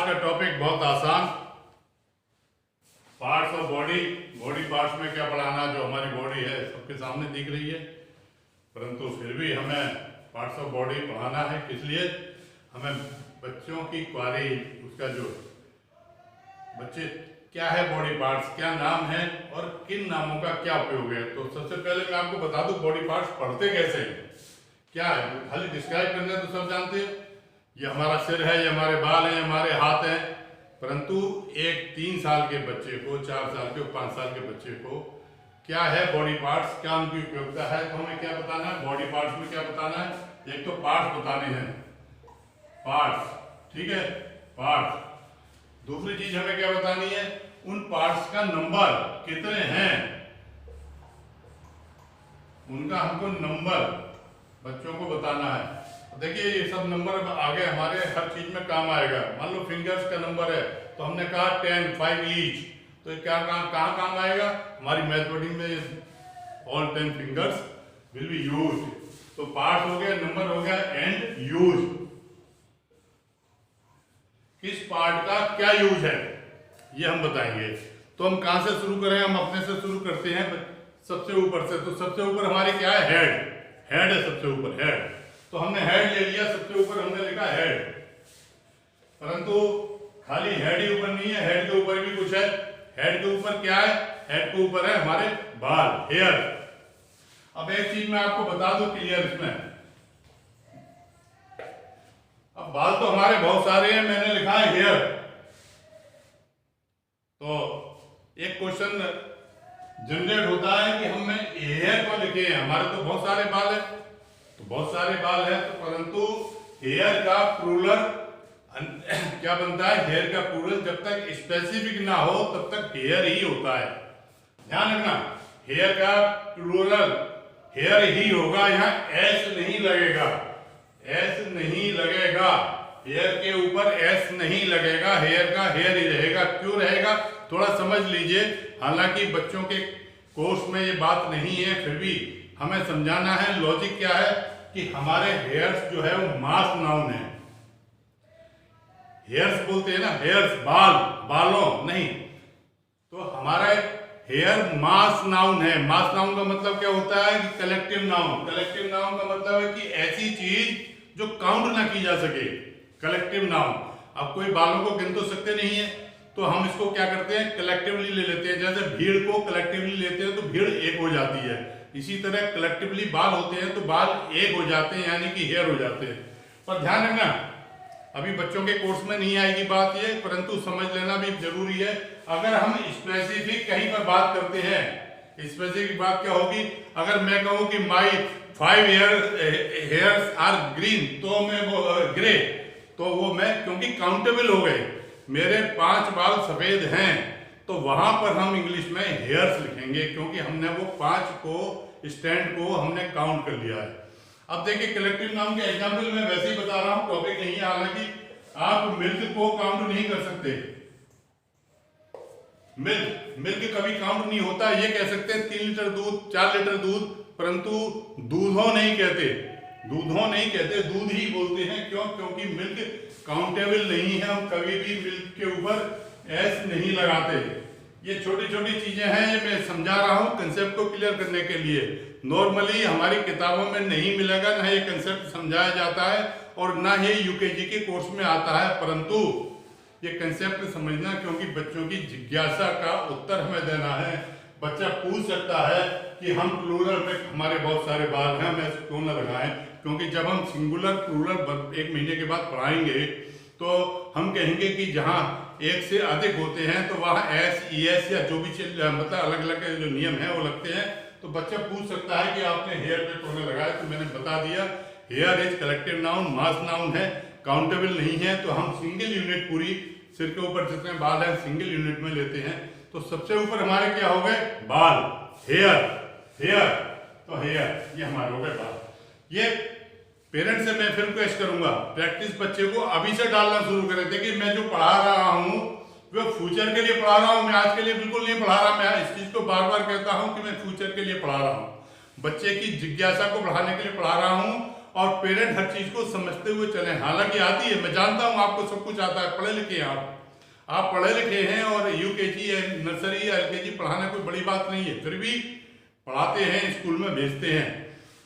आज का टॉपिक बहुत आसान, parts of body. Body parts में क्या पढ़ाना, जो हमारी बॉडी है सबके सामने दिख रही है, परंतु फिर भी हमें पार्ट्स ऑफ बॉडी पढ़ाना है। किस लिए? हमें बच्चों की क्वारी, उसका जो बच्चे क्या है बॉडी पार्ट्स, क्या नाम है और किन नामों का क्या उपयोग है। तो सबसे पहले मैं आपको बता दूं बॉडी पार्ट्स पढ़ते कैसे हैं, क्या है। खाली डिस्क्राइब करने तो सब जानते हैं, ये हमारा सिर है, ये हमारे बाल हैं, हमारे हाथ हैं, परंतु एक 3 साल के बच्चे को, 4 साल के, 5 साल के बच्चे को क्या है बॉडी पार्ट्स, क्या उनकी उपयोगिता है, तो हमें क्या बताना है बॉडी पार्ट्स में। क्या बताना है? एक तो पार्ट्स बताने हैं, पार्ट्स, ठीक है, पार्ट्स। दूसरी चीज हमें क्या बतानी है, उन पार्ट्स का नंबर कितने हैं, उनका हमको नंबर बच्चों को बताना है। देखिए ये सब नंबर आगे हमारे हर चीज में काम आएगा। मान लो फिंगर्स का नंबर है तो हमने कहा 10, 5 ईच, तो ये क्या कहाँ काम आएगा हमारी मैथमेटिक्स में। All 10 fingers will be used. तो पार्ट हो गया, नंबर हो गया एंड यूज। किस पार्ट का क्या यूज है ये हम बताएंगे। तो हम कहां से शुरू करें? हम अपने से शुरू करते हैं, सबसे ऊपर से। तो सबसे ऊपर हमारे क्या है? हेड। हेड है सबसे ऊपर, हेड। तो हमने हेड ले लिया, सबसे ऊपर हमने लिखा हेड, परंतु खाली हेड ही ऊपर नहीं है, हेड के ऊपर भी कुछ है। हेड के ऊपर क्या है? हेड के ऊपर है हमारे बाल, हेयर। अब एक चीज मैं आपको बता दूं क्लियर इसमें, अब बाल तो हमारे बहुत सारे हैं, मैंने लिखा है हेयर। तो एक क्वेश्चन जनरेट होता है कि हम हेयर को लिखे हैं, हमारे तो बहुत सारे बाल हैं, तो बहुत सारे बाल हैं, तो परंतु हेयर का प्लूरल क्या बनता है? हेयर का प्लूरल जब तक स्पेसिफिक ना हो तब तक हेयर ही होता है। ध्यान रखना, हेयर का प्लूरल हेयर ही होगा, यहाँ एस नहीं लगेगा, एस नहीं लगेगा, हेयर के ऊपर एस नहीं लगेगा, हेयर का हेयर ही रहेगा। क्यों रहेगा थोड़ा समझ लीजिए। हालांकि बच्चों के कोर्स में ये बात नहीं है, फिर भी हमें समझाना है। लॉजिक क्या है कि हमारे हेयर्स जो है वो मास नाउन है। हेयर्स बोलते हैं ना, हेयर्स बाल, बालों नहीं, तो हमारा हेयर मास नाउन है। मास नाउन का मतलब क्या होता है कि कलेक्टिव नाउन। कलेक्टिव नाउन का मतलब है कि ऐसी चीज जो काउंट ना की जा सके, कलेक्टिव नाउन। अब कोई बालों को गिन तो सकते नहीं है, तो हम इसको क्या करते हैं कलेक्टिवली ले लेते हैं। जैसे भीड़ को कलेक्टिवली लेते हैं तो भीड़ एक हो जाती है, इसी तरह कलेक्टिवली बाल होते हैं तो बाल एक हो जाते हैं, यानी कि हेयर हो जाते हैं। पर ध्यान रखना, अभी बच्चों के कोर्स में नहीं आएगी बात ये, परंतु समझ लेना भी जरूरी है। अगर हम स्पेसिफिक कहीं पर बात करते हैं, स्पेसिफिक बात क्या होगी? अगर मैं कहूं कि माई 5 हेयर्स आर ग्रीन, तो मैं वो ग्रे, तो वो मैं क्योंकि काउंटेबल हो गए, मेरे 5 बाल सफेद हैं, तो वहां पर हम इंग्लिश में हेयर्स लिखेंगे, क्योंकि हमने वो 5 को स्टैंड को हमने काउंट कर लिया है। अब देखिए कलेक्टिव नाउन के एग्जांपल में वैसे ही बता रहा हूं, टॉपिक नहीं है। हालांकि आप मिल्क को काउंट नहीं कर सकते, मिल्क कभी काउंट नहीं होता। ये कह सकते हैं 3 लीटर दूध, 4 लीटर दूध, परंतु दूधों नहीं कहते, दूधों नहीं कहते, दूध ही बोलते हैं। क्यों? क्योंकि मिल्क काउंटेबल नहीं है, हम कभी भी मिल्क के ऊपर एस नहीं लगाते। ये छोटी छोटी चीजें हैं, ये मैं समझा रहा हूँ कंसेप्ट को क्लियर करने के लिए। नॉर्मली हमारी किताबों में नहीं मिलेगा, ना ये कंसेप्ट समझाया जाता है और ना ये यूकेजी के कोर्स में आता है, परंतु ये कंसेप्ट समझना, क्योंकि बच्चों की जिज्ञासा का उत्तर हमें देना है। बच्चा पूछ सकता है कि हम प्लूरल में हमारे बहुत सारे बाल हैं, हमें क्यों न लगाएं, क्योंकि जब हम सिंगुलर प्लूरल 1 महीने के बाद पढ़ाएंगे तो हम कहेंगे कि जहां एक से अधिक होते हैं तो वहां एस, ई एस या जो भी मतलब अलग अलग जो नियम है वो लगते हैं। तो बच्चा पूछ सकता है कि आपने हेयर पे क्यों न लगाया, तो मैंने बता दिया here is collective noun, mass noun है, काउंटेबल नहीं है। तो हम सिंगल यूनिट, पूरी सिर के ऊपर जितने बाल हैं सिंगल यूनिट में लेते हैं। तो सबसे ऊपर हमारे क्या हो गए? बाल, हेयर, हेयर, तो हेयर ये हमारे हो गए बाल। ये पेरेंट्स से मैं फिर रिक्वेस्ट करूंगा, प्रैक्टिस बच्चे को अभी से डालना शुरू करें। देखिए मैं जो पढ़ा रहा हूँ वो फ्यूचर के लिए पढ़ा रहा हूँ, मैं आज के लिए बिल्कुल नहीं पढ़ा रहा। मैं इस चीज को बार बार कहता हूँ कि मैं फ्यूचर के लिए पढ़ा रहा हूँ, बच्चे की जिज्ञासा को बढ़ाने के लिए पढ़ा रहा हूँ। और पेरेंट हर चीज को समझते हुए चले। हालांकि आती है, मैं जानता हूँ आपको सब कुछ आता है, पढ़े लिखे हैं आप पढ़े लिखे हैं, और यूकेजी या नर्सरी या एलकेजी पढ़ाना कोई बड़ी बात नहीं है, फिर भी पढ़ाते हैं, स्कूल में भेजते हैं।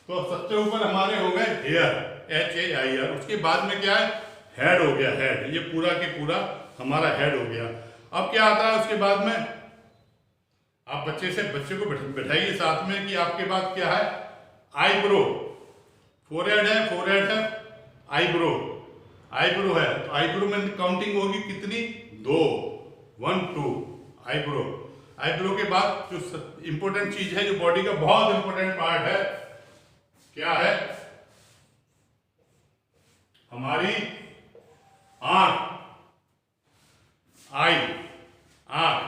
तो सबसे ऊपर हमारे हो गए हेयर, HAIR। उसके बाद में क्या है, हेड हो गया, हेड। ये पूरा के पूरा हमारा हेड हो गया। अब क्या आता है उसके बाद में, आप बच्चे को बैठाइए साथ में कि आपके बाद क्या है, आईब्रो। फोरहेड है, आईब्रो है, तो आईब्रो में काउंटिंग होगी कितनी, 2, 1, 2 आईब्रो के बाद जो इंपॉर्टेंट चीज है, जो बॉडी का बहुत इंपॉर्टेंट पार्ट है, क्या है, हमारी आंख, आंख।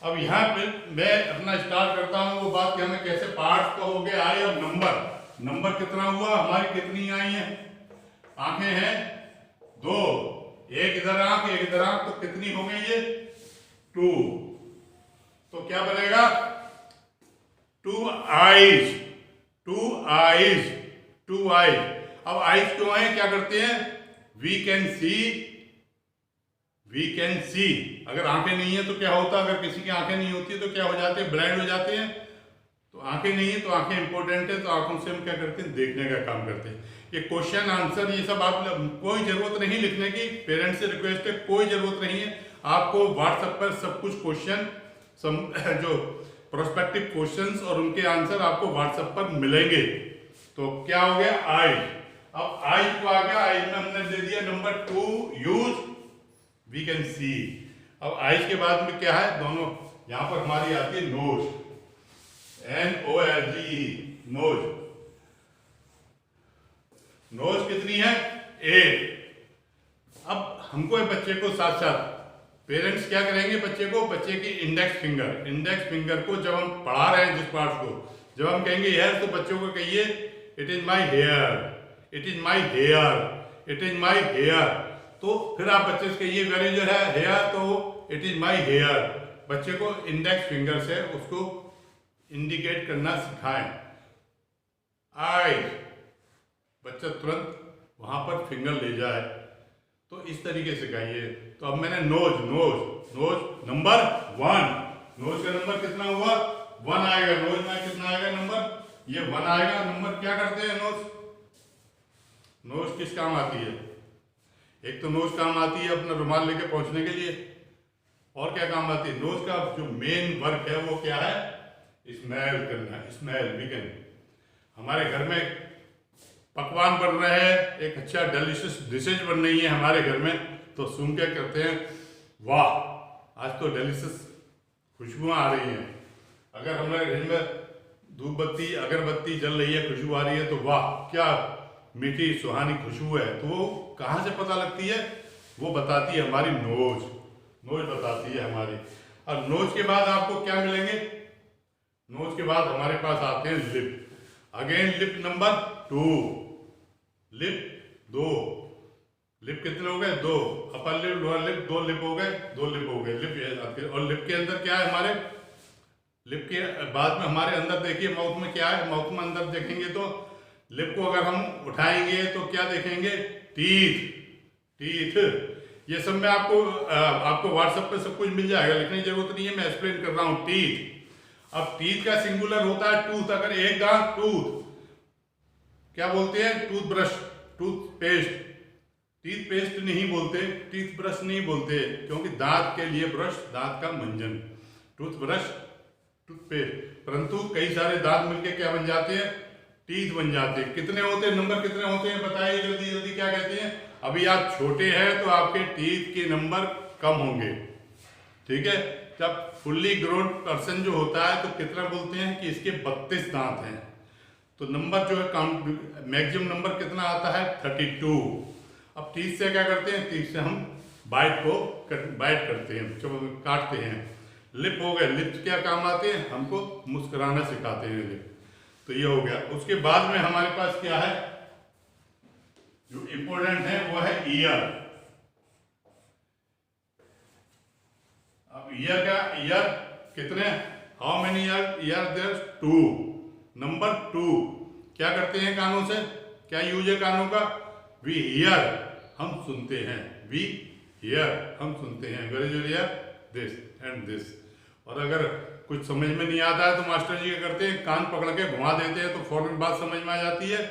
अब यहां पे मैं अपना स्टार्ट करता हूं वो बात कि हमें कैसे पार्ट्स का हो गया आई। और नंबर कितना हुआ, हमारी कितनी आई है, आंखें हैं 2, एक इधर आंख एक इधर आंख, तो कितनी हो गई ये, 2। तो क्या बनेगा, 2 आईज। अब आईज क्यों है, क्या करते हैं, वी कैन सी। अगर आंखें नहीं है तो क्या होता, अगर किसी की आंखें नहीं होती है तो क्या हो जाते हैं, ब्लाइंड हो जाते हैं। तो आंखें नहीं है तो आंखें इंपॉर्टेंट है, तो आंखों से हम क्या करते हैं, देखने का काम करते हैं। ये क्वेश्चन आंसर ये सब आप कोई जरूरत नहीं लिखने की, पेरेंट्स से रिक्वेस्ट है, कोई जरूरत नहीं है। आपको व्हाट्सएप पर सब कुछ क्वेश्चन जो प्रोस्पेक्टिव क्वेश्चंस और उनके आंसर आपको व्हाट्सएप पर मिलेंगे। तो क्या हो गया, आई। अब आई को आ गया, आई में हमने दे दिया number 2 use we can see. अब आईज के बाद में क्या है, दोनों यहां पर हमारी आती है नोज, NOLGE, नोज। नोज कितनी है, 8। अब हमको बच्चे को साथ साथ पेरेंट्स क्या करेंगे, बच्चे की इंडेक्स फिंगर को जब हम पढ़ा रहे हैं जिस पार्ट को, जब हम कहेंगे हेयर, तो बच्चों को कहिए इट इज माई हेयर। तो फिर आप बच्चे से कहिए वेर इज योर हेयर, तो इट इज माई हेयर। बच्चे को इंडेक्स फिंगर से उसको इंडिकेट करना सिखाएं। आई, बच्चा तुरंत वहां पर फिंगर ले जाए, तो इस तरीके से कहिए। तो अब मैंने नोज नंबर 1, नोज का नंबर कितना हुआ, 1 आएगा। नोज में कितना आएगा नंबर, ये 1 आएगा। नंबर क्या करते हैं, नोज किस काम आती है, एक तो नोज काम आती है अपना रुमाल लेके पहुंचने के लिए, और क्या काम आती है, नोज का जो मेन वर्क है वो क्या है, स्मेल करना, वीकेंड। हमारे घर में पकवान बन रहे हैं, एक अच्छा डिलीशियस डिशेज बन रही है हमारे घर में, तो सुन के कहते हैं वाह आज तो डिलीशियस खुशबुआं आ रही हैं। अगर हमारे घर में धूप बत्ती अगरबत्ती जल रही है, खुशबू आ रही है, तो वाह क्या मीठी सुहानी खुशबू है। तो वो कहाँ से पता लगती है, वो बताती है हमारी नोज बताती है हमारी। और नोज के बाद आपको क्या मिलेंगे, नोज के बाद हमारे पास आते हैं lip. Again lip number 2, lip 2। Lip कितने हो गए, 2। Upper lip lower lip, 2 lip हो गए, लिप। और लिप के अंदर क्या है, हमारे लिप के बाद में हमारे अंदर देखिए माउथ में क्या है, माउथ में अंदर देखेंगे तो लिप को अगर हम उठाएंगे तो क्या देखेंगे, टीथ। ये सब मैं आपको व्हाट्सएप पे सब कुछ मिल जाएगा, लिखने की जरूरत नहीं है, मैं एक्सप्लेन कर रहा हूँ। टीथ। अब टीथ का सिंगुलर होता है टूथ। अगर एक दांत, टूथ क्या बोलते हैं, टूथब्रश, टूथपेस्ट। टीथ पेस्ट नहीं बोलते, टीथ ब्रश नहीं बोलते, क्योंकि दांत के लिए ब्रश, दांत का मंजन, टूथब्रश, टूथपेस्ट। परंतु कई सारे दांत मिलके क्या बन जाते हैं, टीथ बन जाते हैं। कितने होते हैं, नंबर कितने होते हैं बताइए जल्दी जल्दी, क्या कहते हैं। अभी आप छोटे हैं तो आपके टीथ के नंबर कम होंगे, ठीक है। जब फुल्ली ग्रोन पर्सन जो होता है तो कितना बोलते हैं कि इसके 32 दांत हैं। तो नंबर जो है काउंट, मैक्सिमम नंबर कितना आता है, 32। अब टीथ से क्या करते हैं, टीथ से हम बाइट करते हैं, जब काटते हैं। लिप हो गए, लिप क्या काम आते हैं, हमको मुस्कुराना सिखाते हैं लिप। तो ये हो गया। उसके बाद में हमारे पास क्या है, जो इंपॉर्टेंट है वो है ईयर। अब ईयर कितने, how many ear there, 2। Number 2 क्या करते हैं कानों से, क्या यूज है कानों का? वी हियर, हम सुनते हैं। वी हियर, हम सुनते हैं। Where is your ear? This and this. और अगर कुछ समझ में नहीं आता है तो मास्टर जी क्या करते हैं, कान पकड़ के घुमा देते हैं, तो फौरन बात समझ में आ जाती है,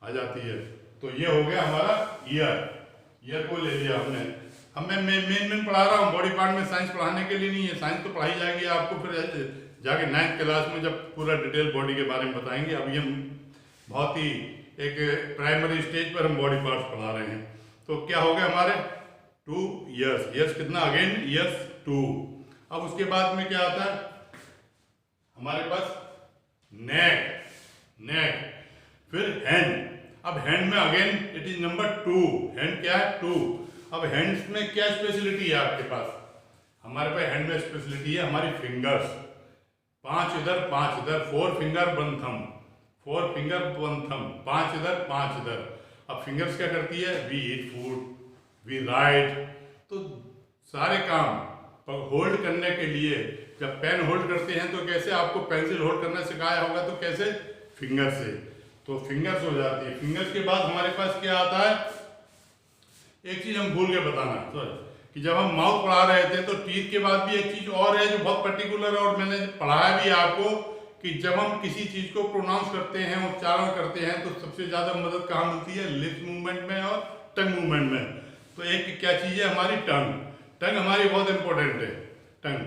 आ जाती है। तो ये हो गया हमारा ईयर। ईयर को ले लिया हमने। अब मैं मेन पढ़ा रहा हूँ, बॉडी पार्ट में साइंस पढ़ाने के लिए नहीं है। साइंस तो पढ़ाई जाएगी आपको फिर जाके 9th क्लास में, जब पूरा डिटेल बॉडी के बारे में बताएंगे। अभी हम बहुत ही एक प्राइमरी स्टेज पर हम बॉडी पार्ट्स पढ़ा रहे हैं। तो क्या हो गया हमारे 2 ईयर्स। ईयर्स कितना? Again years 2। अब उसके बाद में क्या आता है हमारे पास? नेक, नेक, फिर हैंड। अब हैंड में again it is number 2। Hand क्या है? 2। अब हैंड्स में क्या स्पेशलिटी है आपके पास? हमारे पास हैंड में स्पेशलिटी है हमारी फिंगर्स। 5 इधर 5 इधर, 4 फिंगर 1 थंब, 4 फिंगर 1 थंब, 5 इधर 5 इधर। अब फिंगर्स क्या करती है? We eat food, we write. तो सारे काम होल्ड करने के लिए, जब पेन होल्ड करते हैं तो कैसे आपको पेंसिल होल्ड करना सिखाया होगा, तो कैसे? फिंगर से। तो फिंगर्स हो जाती है। फिंगर्स के बाद हमारे पास क्या आता है? एक चीज हम भूल के बताना, सॉरी, कि जब हम माउथ पढ़ा रहे थे तो टीथ के बाद भी एक चीज और है जो बहुत पर्टिकुलर है, और मैंने पढ़ाया भी आपको कि जब हम किसी चीज को प्रोनाउंस करते हैं, उच्चारण करते हैं, तो सबसे ज्यादा मदद कहाँ मिलती है? लिप्स मूवमेंट में और टंग मूवमेंट में। तो एक क्या चीज है हमारी? टंग। टंग हमारी बहुत इंपॉर्टेंट है, टंग।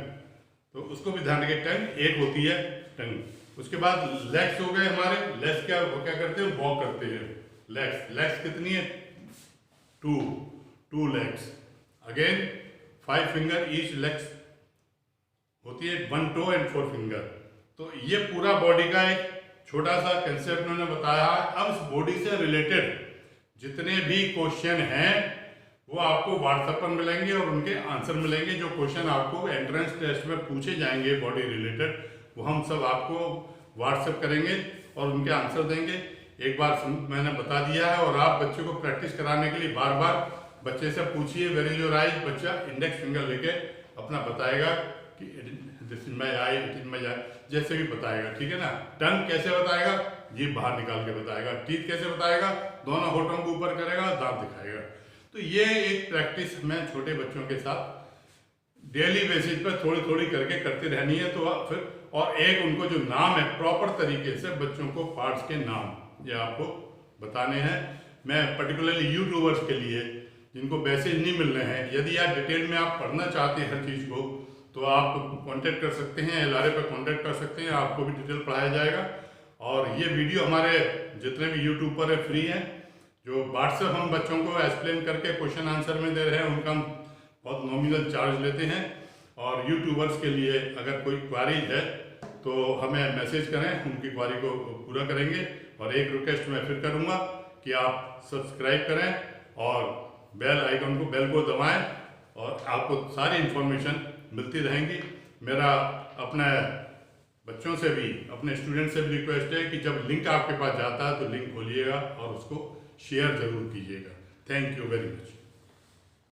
तो उसको भी ध्यान रखिए, टंग एक होती है, टंग। उसके बाद लेग्स हो गए हमारे। लेग्स क्या करते हैं? वॉक करते हैं। लेग्स, लेग्स कितनी है? 2 legs. Again 5 finger each legs होती है, 1 टो एंड 4 फिंगर। तो ये पूरा बॉडी का एक छोटा सा कंसेप्ट उन्होंने बताया। अब इस बॉडी से रिलेटेड जितने भी क्वेश्चन हैं वो आपको व्हाट्सएप पर मिलेंगे और उनके आंसर मिलेंगे। जो क्वेश्चन आपको एंट्रेंस टेस्ट में पूछे जाएंगे बॉडी रिलेटेड, वो हम सब आपको व्हाट्सएप करेंगे और उनके आंसर देंगे। एक बार मैंने बता दिया है, और आप बच्चे को प्रैक्टिस कराने के लिए बार बार बच्चे से पूछिए वेयर इज योर आइज। बच्चा इंडेक्स फिंगर लेके अपना बताएगा कि this is my eye, it is my eye, जैसे भी बताएगा, ठीक है ना। टंग कैसे बताएगा? जीभ बाहर निकाल के बताएगा। टीथ कैसे बताएगा? दोनों होठों को ऊपर करेगा, दांत दिखाएगा। तो ये एक प्रैक्टिस हमें छोटे बच्चों के साथ डेली बेसिस पर थोड़ी थोड़ी करके करते रहनी है। तो फिर और एक उनको जो नाम है प्रॉपर तरीके से बच्चों को पार्ट्स के नाम ये आपको बताने हैं। मैं पर्टिकुलरली यूट्यूबर्स के लिए जिनको मैसेज नहीं मिल रहे हैं, यदि आप डिटेल में आप पढ़ना चाहते हैं हर चीज़ को, तो आप कांटेक्ट कर सकते हैं, LRA पर कांटेक्ट कर सकते हैं, आपको भी डिटेल पढ़ाया जाएगा। और ये वीडियो हमारे जितने भी यूट्यूब पर है फ्री हैं। जो व्हाट्सएप हम बच्चों को एक्सप्लेन करके क्वेश्चन आंसर में दे रहे हैं, उनका हम बहुत नॉमिनल चार्ज लेते हैं। और यूट्यूबर्स के लिए अगर कोई क्वारी है तो हमें मैसेज करें, उनकी क्वारी को पूरा करेंगे। और एक रिक्वेस्ट मैं फिर करूँगा कि आप सब्सक्राइब करें और बेल आइकन को, बेल को दबाएं, और आपको सारी इन्फॉर्मेशन मिलती रहेंगी। मेरा अपने बच्चों से भी, अपने स्टूडेंट से भी रिक्वेस्ट है कि जब लिंक आपके पास जाता है तो लिंक खोलिएगा और उसको शेयर ज़रूर कीजिएगा। Thank you very much.